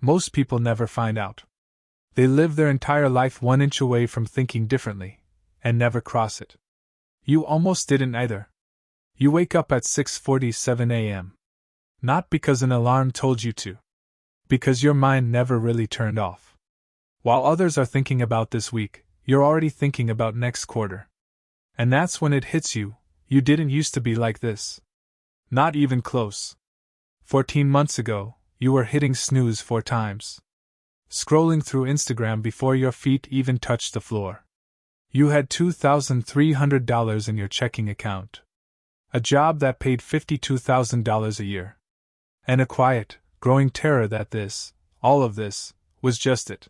Most people never find out. They live their entire life 1 inch away from thinking differently, and never cross it. You almost didn't either. You wake up at 6:47 a.m. Not because an alarm told you to. Because your mind never really turned off. While others are thinking about this week, you're already thinking about next quarter. And that's when it hits you, you didn't used to be like this. Not even close. 14 months ago, you were hitting snooze 4 times. Scrolling through Instagram before your feet even touched the floor. You had $2,300 in your checking account. A job that paid $52,000 a year. And a quiet, growing terror that all of this, was just it.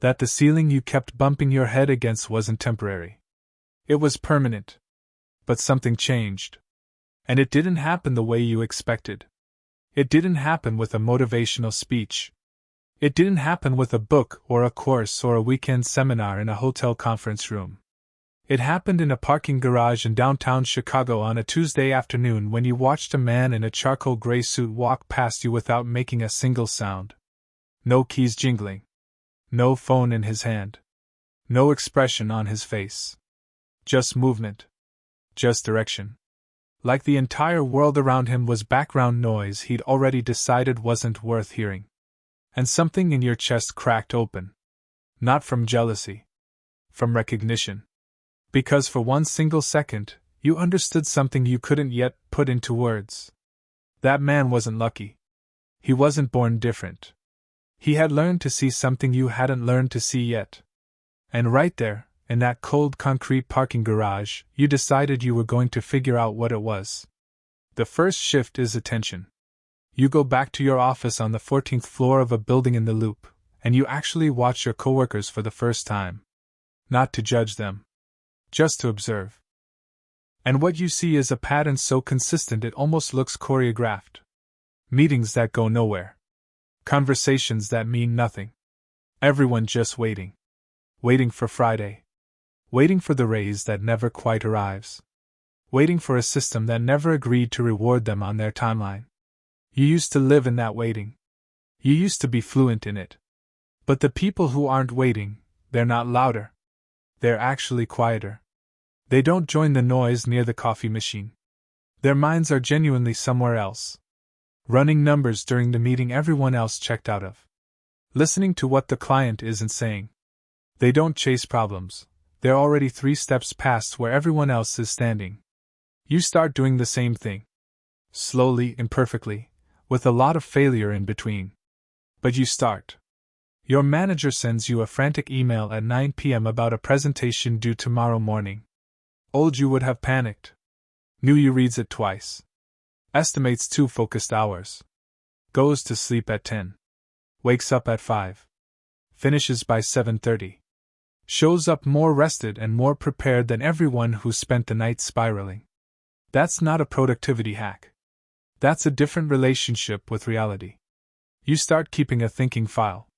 That the ceiling you kept bumping your head against wasn't temporary. It was permanent. But something changed. And it didn't happen the way you expected. It didn't happen with a motivational speech. It didn't happen with a book or a course or a weekend seminar in a hotel conference room. It happened in a parking garage in downtown Chicago on a Tuesday afternoon when you watched a man in a charcoal gray suit walk past you without making a single sound. No keys jingling. No phone in his hand. No expression on his face. Just movement. Just direction. Like the entire world around him was background noise he'd already decided wasn't worth hearing. And something in your chest cracked open. Not from jealousy. From recognition. Because for 1 single second, you understood something you couldn't yet put into words. That man wasn't lucky. He wasn't born different. He had learned to see something you hadn't learned to see yet. And right there, in that cold concrete parking garage, you decided you were going to figure out what it was. The first shift is attention. You go back to your office on the 14th floor of a building in the Loop, and you actually watch your coworkers for the first time. Not to judge them. Just to observe. And what you see is a pattern so consistent it almost looks choreographed. Meetings that go nowhere. Conversations that mean nothing. Everyone just waiting. Waiting for Friday. Waiting for the raise that never quite arrives. Waiting for a system that never agreed to reward them on their timeline. You used to live in that waiting. You used to be fluent in it. But the people who aren't waiting, they're not louder. They're actually quieter. They don't join the noise near the coffee machine. Their minds are genuinely somewhere else. Running numbers during the meeting everyone else checked out of. Listening to what the client isn't saying. They don't chase problems. They're already 3 steps past where everyone else is standing. You start doing the same thing. Slowly, imperfectly, with a lot of failure in between. But you start. Your manager sends you a frantic email at 9 p.m. about a presentation due tomorrow morning. Old you would have panicked. New you reads it twice. Estimates 2 focused hours. Goes to sleep at 10. Wakes up at 5. Finishes by 7:30. Shows up more rested and more prepared than everyone who spent the night spiraling. That's not a productivity hack. That's a different relationship with reality. You start keeping a thinking file.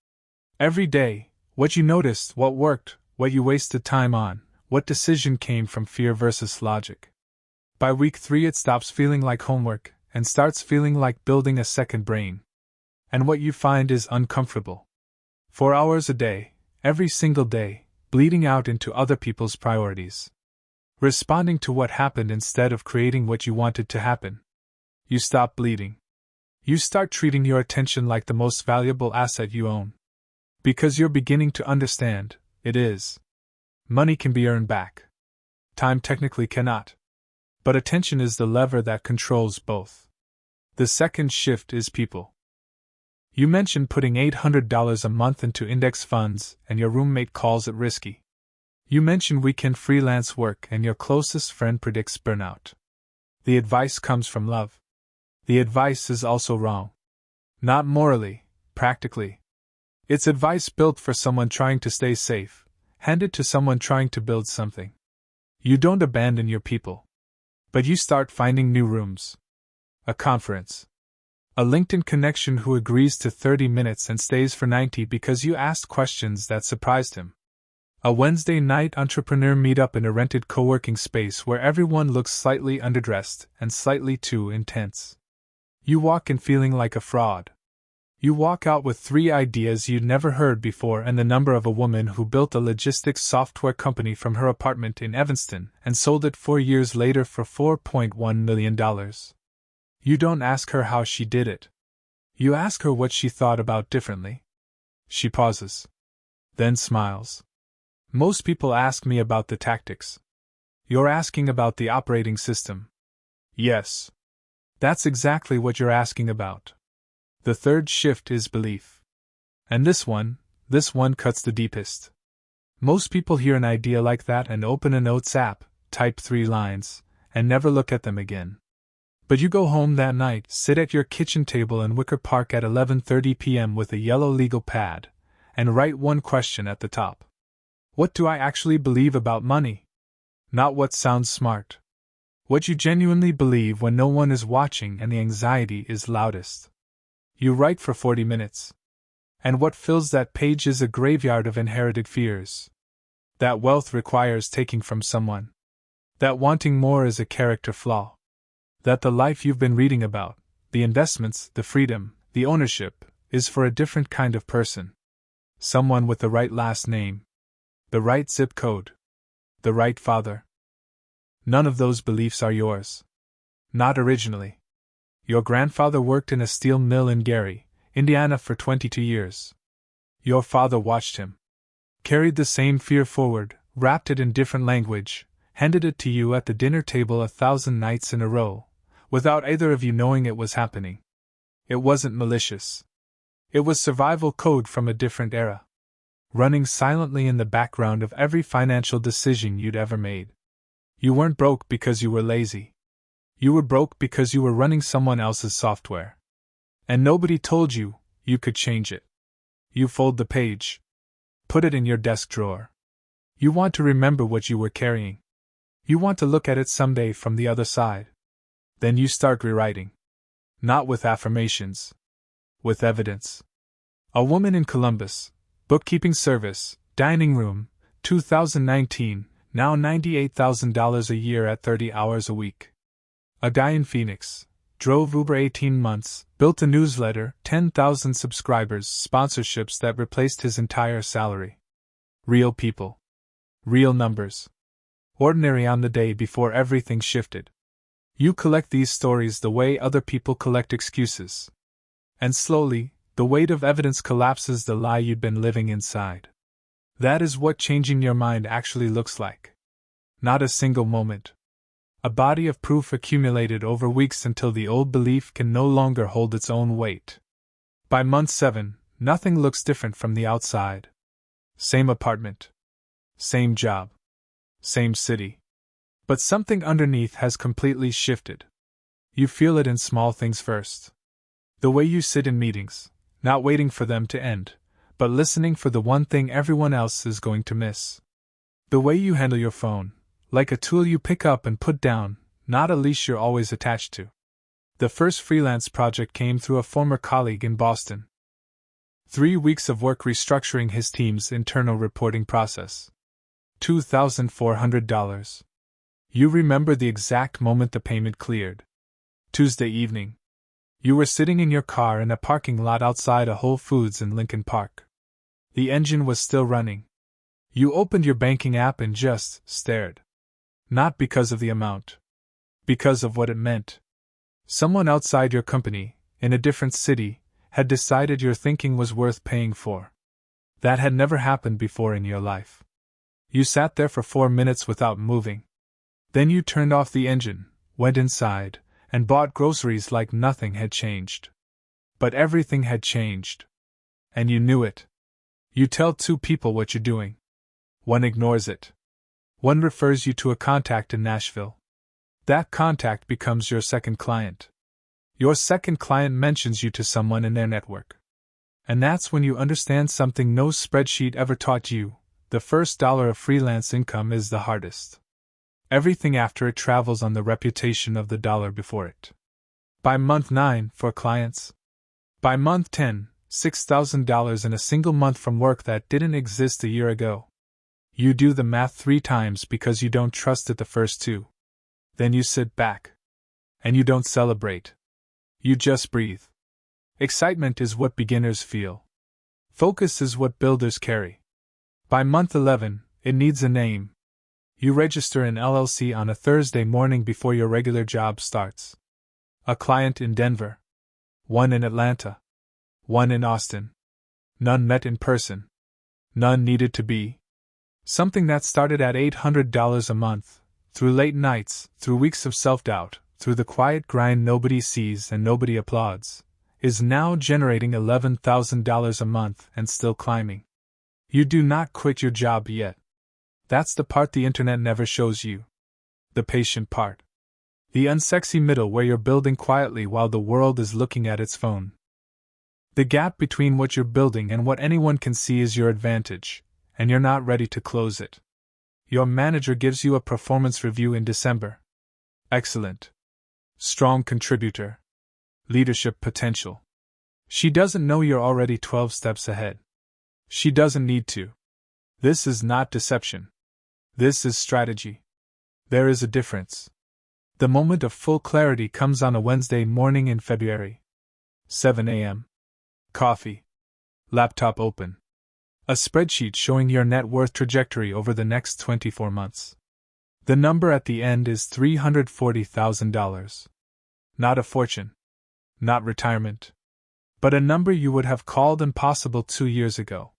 Every day, what you noticed, what worked, what you wasted time on, what decision came from fear versus logic. By week 3 it stops feeling like homework and starts feeling like building a second brain. And what you find is uncomfortable. 4 hours a day, every single day, bleeding out into other people's priorities. Responding to what happened instead of creating what you wanted to happen. You stop bleeding. You start treating your attention like the most valuable asset you own. Because you're beginning to understand, it is. Money can be earned back. Time technically cannot. But attention is the lever that controls both. The second shift is people. You mentioned putting $800 a month into index funds, and your roommate calls it risky. You mentioned weekend freelance work, and your closest friend predicts burnout. The advice comes from love. The advice is also wrong. Not morally, practically. It's advice built for someone trying to stay safe, handed to someone trying to build something. You don't abandon your people. But you start finding new rooms. A conference. A LinkedIn connection who agrees to 30 minutes and stays for 90 because you asked questions that surprised him. A Wednesday night entrepreneur meetup in a rented co-working space where everyone looks slightly underdressed and slightly too intense. You walk in feeling like a fraud. You walk out with 3 ideas you'd never heard before and the number of a woman who built a logistics software company from her apartment in Evanston and sold it 4 years later for $4.1 million. You don't ask her how she did it. You ask her what she thought about differently. She pauses. Then smiles. Most people ask me about the tactics. You're asking about the operating system. Yes. That's exactly what you're asking about. The third shift is belief. And this one cuts the deepest. Most people hear an idea like that and open a notes app, type 3 lines, and never look at them again. But you go home that night, sit at your kitchen table in Wicker Park at 11:30 p.m. with a yellow legal pad, and write one question at the top. What do I actually believe about money? Not what sounds smart. What you genuinely believe when no one is watching and the anxiety is loudest. You write for 40 minutes. And what fills that page is a graveyard of inherited fears. That wealth requires taking from someone. That wanting more is a character flaw. That the life you've been reading about, the investments, the freedom, the ownership, is for a different kind of person. Someone with the right last name. The right zip code. The right father. None of those beliefs are yours. Not originally. Your grandfather worked in a steel mill in Gary, Indiana for 22 years. Your father watched him. Carried the same fear forward, wrapped it in different language, handed it to you at the dinner table 1,000 nights in a row, without either of you knowing it was happening. It wasn't malicious. It was survival code from a different era. Running silently in the background of every financial decision you'd ever made. You weren't broke because you were lazy. You were broke because you were running someone else's software. And nobody told you you could change it. You fold the page. Put it in your desk drawer. You want to remember what you were carrying. You want to look at it someday from the other side. Then you start rewriting. Not with affirmations. With evidence. A woman in Columbus, bookkeeping service, dining room, 2019, now $98,000 a year at 30 hours a week. A guy in Phoenix, drove Uber 18 months, built a newsletter, 10,000 subscribers, sponsorships that replaced his entire salary. Real people. Real numbers. Ordinary on the day before everything shifted. You collect these stories the way other people collect excuses. And slowly, the weight of evidence collapses the lie you'd been living inside. That is what changing your mind actually looks like. Not a single moment. A body of proof accumulated over weeks until the old belief can no longer hold its own weight. By month 7, nothing looks different from the outside. Same apartment. Same job. Same city. But something underneath has completely shifted. You feel it in small things first. The way you sit in meetings, not waiting for them to end, but listening for the one thing everyone else is going to miss. The way you handle your phone, like a tool you pick up and put down, not a leash you're always attached to. The first freelance project came through a former colleague in Boston. 3 weeks of work restructuring his team's internal reporting process. $2,400. You remember the exact moment the payment cleared. Tuesday evening. You were sitting in your car in a parking lot outside a Whole Foods in Lincoln Park. The engine was still running. You opened your banking app and just stared. Not because of the amount. Because of what it meant. Someone outside your company, in a different city, had decided your thinking was worth paying for. That had never happened before in your life. You sat there for 4 minutes without moving. Then you turned off the engine, went inside, and bought groceries like nothing had changed. But everything had changed. And you knew it. You tell 2 people what you're doing. One ignores it. One refers you to a contact in Nashville. That contact becomes your second client. Your second client mentions you to someone in their network. And that's when you understand something no spreadsheet ever taught you: the first dollar of freelance income is the hardest. Everything after it travels on the reputation of the dollar before it. By month 9, for clients. By month 10, $6,000 in a single month from work that didn't exist a year ago. You do the math 3 times because you don't trust it the first 2. Then you sit back. And you don't celebrate. You just breathe. Excitement is what beginners feel. Focus is what builders carry. By month 11, it needs a name. You register an LLC on a Thursday morning before your regular job starts. A client in Denver. One in Atlanta. One in Austin. None met in person. None needed to be. Something that started at $800 a month, through late nights, through weeks of self-doubt, through the quiet grind nobody sees and nobody applauds, is now generating $11,000 a month and still climbing. You do not quit your job yet. That's the part the internet never shows you. The patient part. The unsexy middle where you're building quietly while the world is looking at its phone. The gap between what you're building and what anyone can see is your advantage, and you're not ready to close it. Your manager gives you a performance review in December. Excellent. Strong contributor. Leadership potential. She doesn't know you're already 12 steps ahead. She doesn't need to. This is not deception. This is strategy. There is a difference. The moment of full clarity comes on a Wednesday morning in February. 7 a.m. Coffee. Laptop open. A spreadsheet showing your net worth trajectory over the next 24 months. The number at the end is $340,000. Not a fortune. Not retirement. But a number you would have called impossible 2 years ago.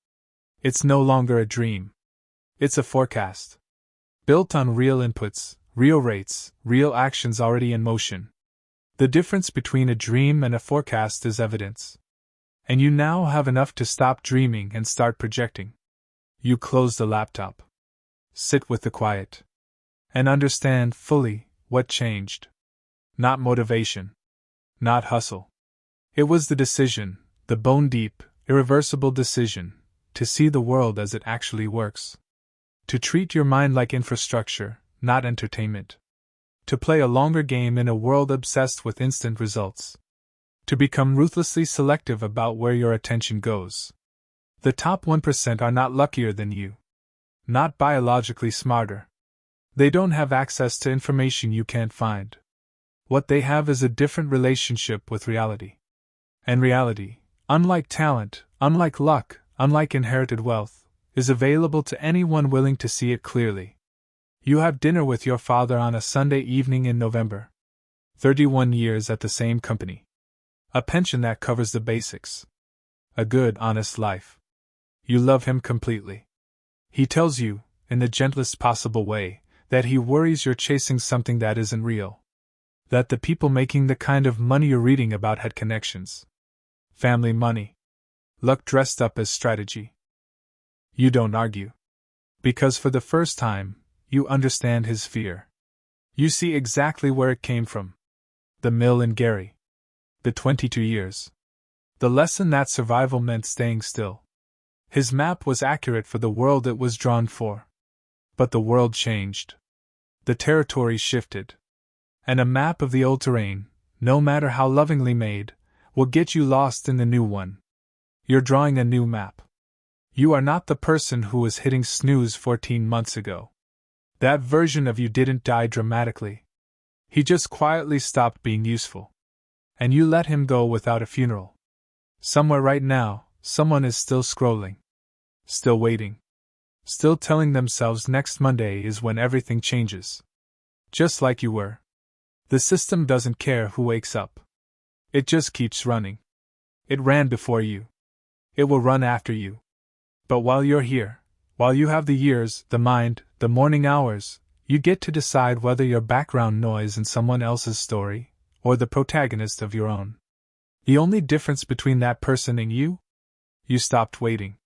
It's no longer a dream. It's a forecast. Built on real inputs, real rates, real actions already in motion. The difference between a dream and a forecast is evidence. And you now have enough to stop dreaming and start projecting. You close the laptop. Sit with the quiet. And understand fully what changed. Not motivation. Not hustle. It was the decision, the bone-deep, irreversible decision, to see the world as it actually works. To treat your mind like infrastructure, not entertainment. To play a longer game in a world obsessed with instant results. To become ruthlessly selective about where your attention goes. The top 1% are not luckier than you. Not biologically smarter. They don't have access to information you can't find. What they have is a different relationship with reality. And reality, unlike talent, unlike luck, unlike inherited wealth, is available to anyone willing to see it clearly. You have dinner with your father on a Sunday evening in November. 31 years at the same company. A pension that covers the basics. A good, honest life. You love him completely. He tells you, in the gentlest possible way, that he worries you're chasing something that isn't real. That the people making the kind of money you're reading about had connections. Family money. Luck dressed up as strategy. You don't argue. Because for the first time, you understand his fear. You see exactly where it came from. The mill in Gary. The 22 years. The lesson that survival meant staying still. His map was accurate for the world it was drawn for. But the world changed. The territory shifted. And a map of the old terrain, no matter how lovingly made, will get you lost in the new one. You're drawing a new map. You are not the person who was hitting snooze 14 months ago. That version of you didn't die dramatically. He just quietly stopped being useful. And you let him go without a funeral. Somewhere right now, someone is still scrolling. Still waiting. Still telling themselves next Monday is when everything changes. Just like you were. The system doesn't care who wakes up. It just keeps running. It ran before you. It will run after you. But while you're here, while you have the years, the mind, the morning hours, you get to decide whether you're background noise in someone else's story, or the protagonist of your own. The only difference between that person and you? You stopped waiting.